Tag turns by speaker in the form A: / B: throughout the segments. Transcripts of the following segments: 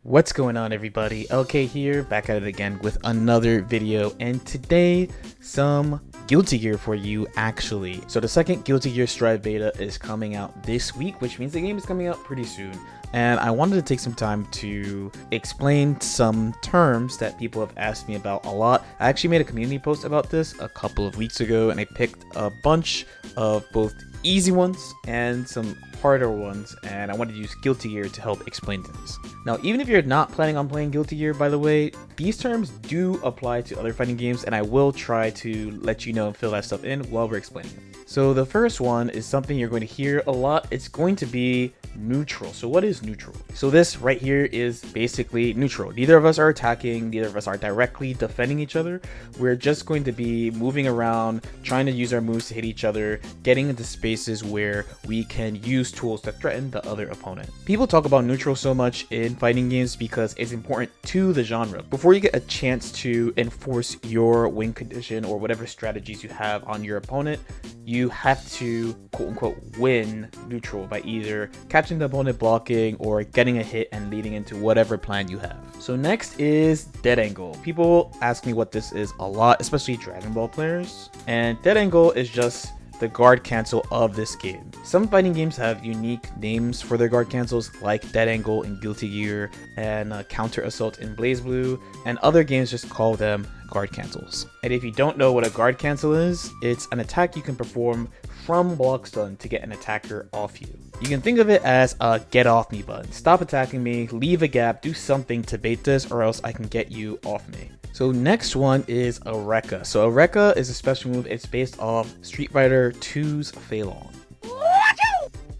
A: What's going on, everybody? LK here, back at it again with another video, and today some Guilty Gear for you actually. So the second Guilty Gear Strive beta is coming out this week, which means the game is coming out pretty soon. And I wanted to take some time to explain some terms that people have asked me about a lot. I actually made a community post about this a couple of weeks ago, and I picked a bunch of both easy ones and some harder ones, and I wanted to use Guilty Gear to help explain things. Now, even if you're not planning on playing Guilty Gear, by the way, these terms do apply to other fighting games, and I will try to let you know and fill that stuff in while we're explaining it. So the first one is something you're going to hear a lot. It's going to be neutral. So what is neutral? So this right here is basically neutral. Neither of us are attacking, neither of us are directly defending each other. We're just going to be moving around, trying to use our moves to hit each other, getting into spaces where we can use tools to threaten the other opponent. People talk about neutral so much in fighting games because it's important to the genre. Before you get a chance to enforce your win condition or whatever strategies you have on your opponent, you have to quote unquote win neutral by either catching the opponent blocking or getting a hit and leading into whatever plan you have. So next is dead angle. People ask me what this is a lot, especially Dragon Ball players. And dead angle is just the guard cancel of this game. Some fighting games have unique names for their guard cancels, like Dead Angle in Guilty Gear and Counter Assault in BlazBlue, and other games just call them guard cancels. And if you don't know what a guard cancel is, it's an attack you can perform from block stun to get an attacker off you. You can think of it as a get off me button. Stop attacking me, leave a gap, do something to bait this, or else I can get you off me. So next one is a Rekka. So a Rekka is a special move. It's based off Street Fighter 2's Fei Long.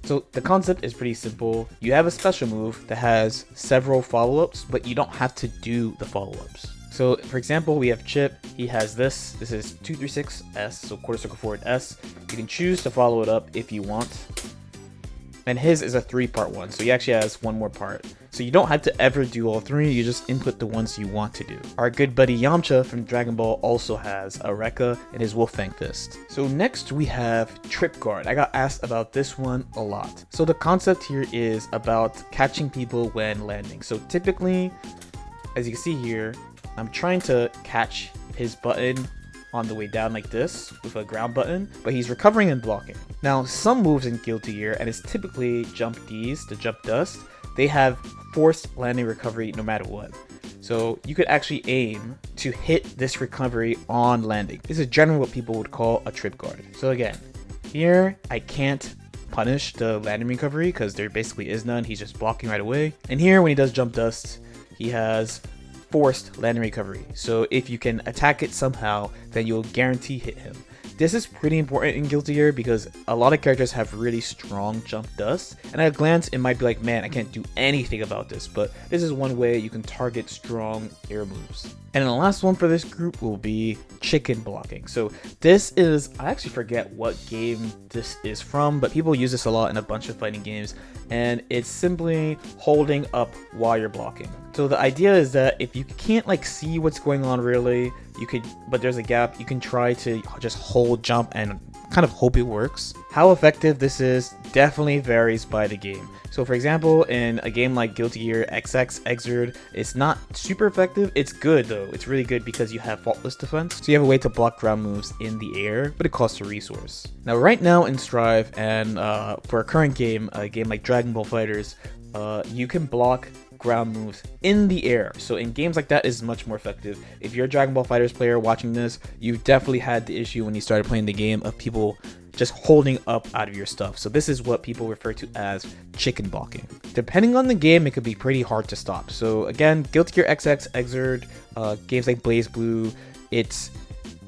A: So the concept is pretty simple. You have a special move that has several follow-ups, but you don't have to do the follow-ups. So for example, we have Chip. He has this. This is 236S, so quarter circle forward S. You can choose to follow it up if you want. And his is a 3-part one, so he actually has one more part. So you don't have to ever do all three, you just input the ones you want to do. Our good buddy Yamcha from Dragon Ball also has a Rekka and his Wolfang Fist. So next we have Trip Guard. I got asked about this one a lot. So the concept here is about catching people when landing. So typically, as you can see here, I'm trying to catch his button on the way down like this with a ground button, but he's recovering and blocking. Now, some moves in Guilty Gear, and it's typically jump Ds, the jump dust, they have forced landing recovery no matter what. So you could actually aim to hit this recovery on landing. This is generally what people would call a trip guard. So again, here I can't punish the landing recovery because there basically is none. He's just blocking right away. And here when he does jump dust, he has forced landing recovery. So if you can attack it somehow, then you'll guarantee hit him. This is pretty important in Guilty Gear because a lot of characters have really strong jump dust, and at a glance it might be like, man, I can't do anything about this, but this is one way you can target strong air moves. And the last one for this group will be chicken blocking. So this is, I actually forget what game this is from, but people use this a lot in a bunch of fighting games, and it's simply holding up while you're blocking. So the idea is that if you can't like see what's going on really, you could, but there's a gap, you can try to just hold jump and kind of hope it works. How effective this is definitely varies by the game. So for example, in a game like Guilty Gear XX Xrd, it's not super effective. It's good though. It's really good because you have faultless defense. So you have a way to block ground moves in the air, but it costs a resource. Now right now in Strive and for a current game, a game like Dragon Ball FighterZ, you can block ground moves in the air. So in games like that is much more effective. If you're a Dragon Ball FighterZ player watching this, you definitely had the issue when you started playing the game of people just holding up out of your stuff. So this is what people refer to as chicken blocking. Depending on the game, it could be pretty hard to stop. So again, Guilty Gear XX Xrd, games like BlazBlue, it's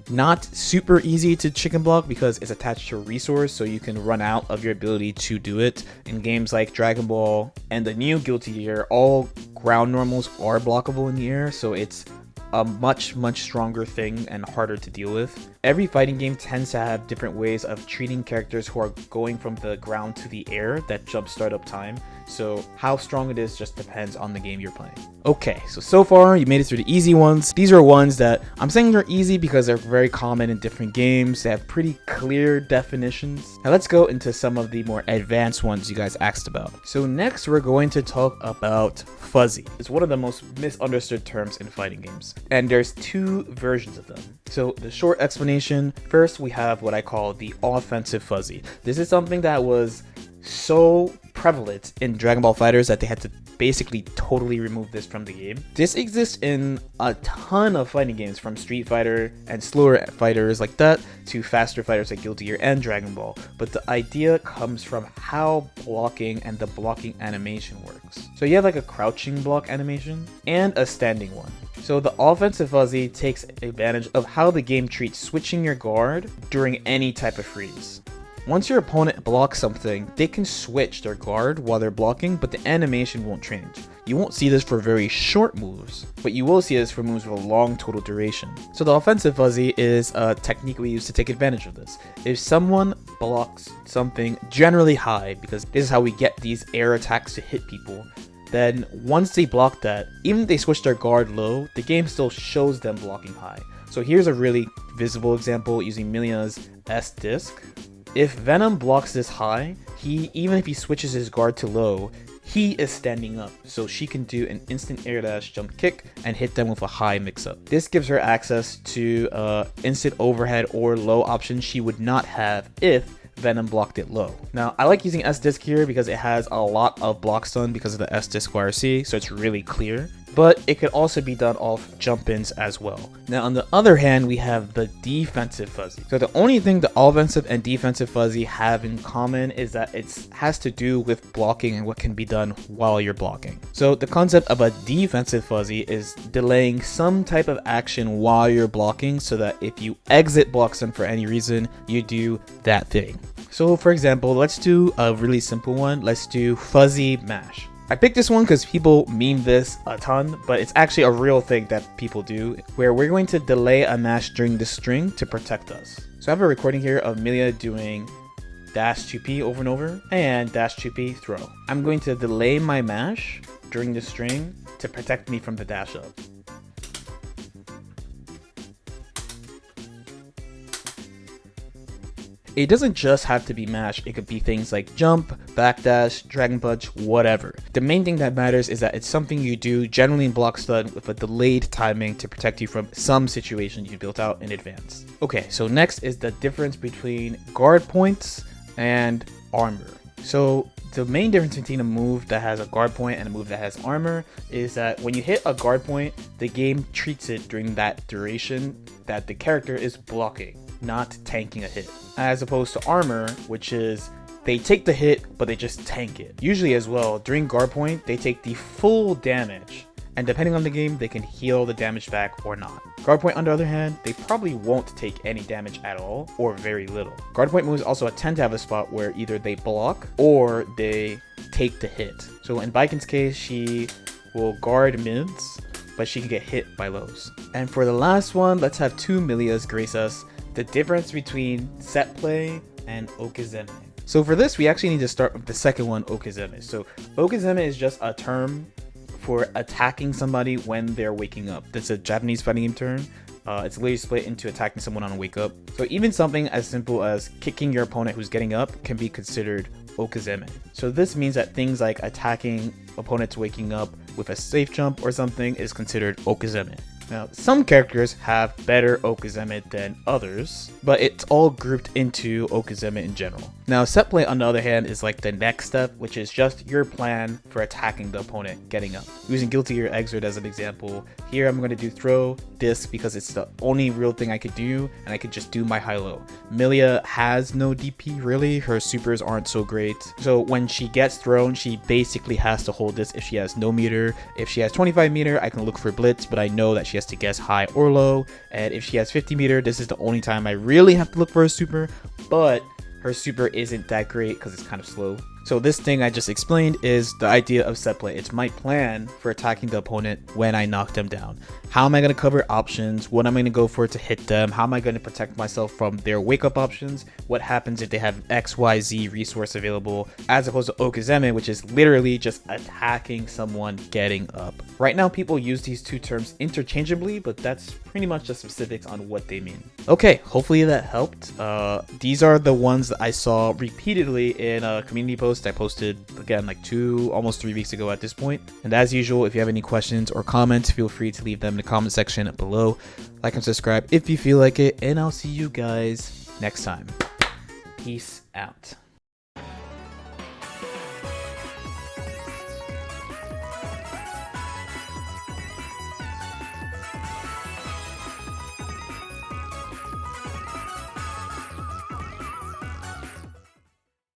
A: not super easy to chicken block because it's attached to a resource, so you can run out of your ability to do it. In games like Dragon Ball and the new Guilty Gear, all ground normals are blockable in the air, so it's a much stronger thing and harder to deal with. Every fighting game tends to have different ways of treating characters who are going from the ground to the air that jump startup time. So how strong it is just depends on the game you're playing. Okay, so far you made it through the easy ones. These are ones that I'm saying they're easy because they're very common in different games. They have pretty clear definitions. Now let's go into some of the more advanced ones you guys asked about. So next we're going to talk about fuzzy. It's one of the most misunderstood terms in fighting games, and there's two versions of them. So the short explanation, first we have what I call the offensive fuzzy. This is something that was so prevalent in Dragon Ball FighterZ that they had to basically totally remove this from the game. This exists in a ton of fighting games, from Street Fighter and slower fighters like that to faster fighters like Guilty Gear and Dragon Ball. But the idea comes from how blocking and the blocking animation works. So you have like a crouching block animation and a standing one. So the offensive fuzzy takes advantage of how the game treats switching your guard during any type of freeze. Once your opponent blocks something, they can switch their guard while they're blocking, but the animation won't change. You won't see this for very short moves, but you will see this for moves with a long total duration. So the offensive fuzzy is a technique we use to take advantage of this. If someone blocks something generally high, because this is how we get these air attacks to hit people, then once they block that, even if they switch their guard low, the game still shows them blocking high. So here's a really visible example using Milia's S disc. If Venom blocks this high, even if he switches his guard to low, he is standing up, so she can do an instant air dash jump kick and hit them with a high mix-up. This gives her access to instant overhead or low options she would not have if Venom blocked it low. Now, I like using S-Disc here because it has a lot of block stun because of the S-Disc YRC, so it's really clear. But it could also be done off jump-ins as well. Now, on the other hand, we have the defensive fuzzy. So the only thing the offensive and defensive fuzzy have in common is that it has to do with blocking and what can be done while you're blocking. So the concept of a defensive fuzzy is delaying some type of action while you're blocking so that if you exit block stun for any reason, you do that thing. So for example, let's do a really simple one. Let's do fuzzy mash. I picked this one because people meme this a ton, but it's actually a real thing that people do, where we're going to delay a mash during the string to protect us. So I have a recording here of Milia doing dash 2P over and over and dash 2P throw. I'm going to delay my mash during the string to protect me from the dash up. It doesn't just have to be mash, it could be things like jump, backdash, dragon punch, whatever. The main thing that matters is that it's something you do generally in block stun with a delayed timing to protect you from some situation you built out in advance. Okay, so next is the difference between guard points and armor. So the main difference between a move that has a guard point and a move that has armor is that when you hit a guard point, the game treats it during that duration that the character is blocking, not tanking a hit, as opposed to armor, which is they take the hit but they just tank it. Usually as well, during guard point they take the full damage, and depending on the game they can heal the damage back or not. Guard point on the other hand, they probably won't take any damage at all or very little. Guard point moves also tend to have a spot where either they block or they take the hit. So in Baiken's case, she will guard mids, but she can get hit by lows. And for the last one, let's have two Milias grace us. The difference between set play and Okazuma. So for this, we actually need to start with the second one, Okazuma. So Okazuma is just a term for attacking somebody when they're waking up. That's a Japanese fighting game term. It's literally split into attacking someone on a wake up. So even something as simple as kicking your opponent who's getting up can be considered Okazuma. So this means that things like attacking opponents waking up with a safe jump or something is considered Okazuma. Now, some characters have better Okazuma than others, but it's all grouped into Okazuma in general. Now, set play on the other hand is like the next step, which is just your plan for attacking the opponent getting up. Using Guilty Gear Exert as an example, here I'm going to do throw disc because it's the only real thing I could do, and I could just do my high-low. Milia has no DP really, her supers aren't so great, so when she gets thrown, she basically has to hold this if she has no meter. If she has 25 meter, I can look for blitz, but I know that she has to guess high or low, and if she has 50 meter, this is the only time I really have to look for a super, but her super isn't that great because it's kind of slow. So this thing I just explained is the idea of set play. It's my plan for attacking the opponent when I knock them down. How am I going to cover options? What am I going to go for to hit them? How am I going to protect myself from their wake up options? What happens if they have XYZ resource available, as opposed to Okazuma, which is literally just attacking someone getting up. Right now people use these two terms interchangeably, but that's pretty much the specifics on what they mean. Okay, hopefully that helped. These are the ones that I saw repeatedly in a community post I posted, again, like almost 3 weeks ago at this point. And as usual, if you have any questions or comments, feel free to leave them in the comment section below. Like and subscribe if you feel like it, and I'll see you guys next time. Peace out.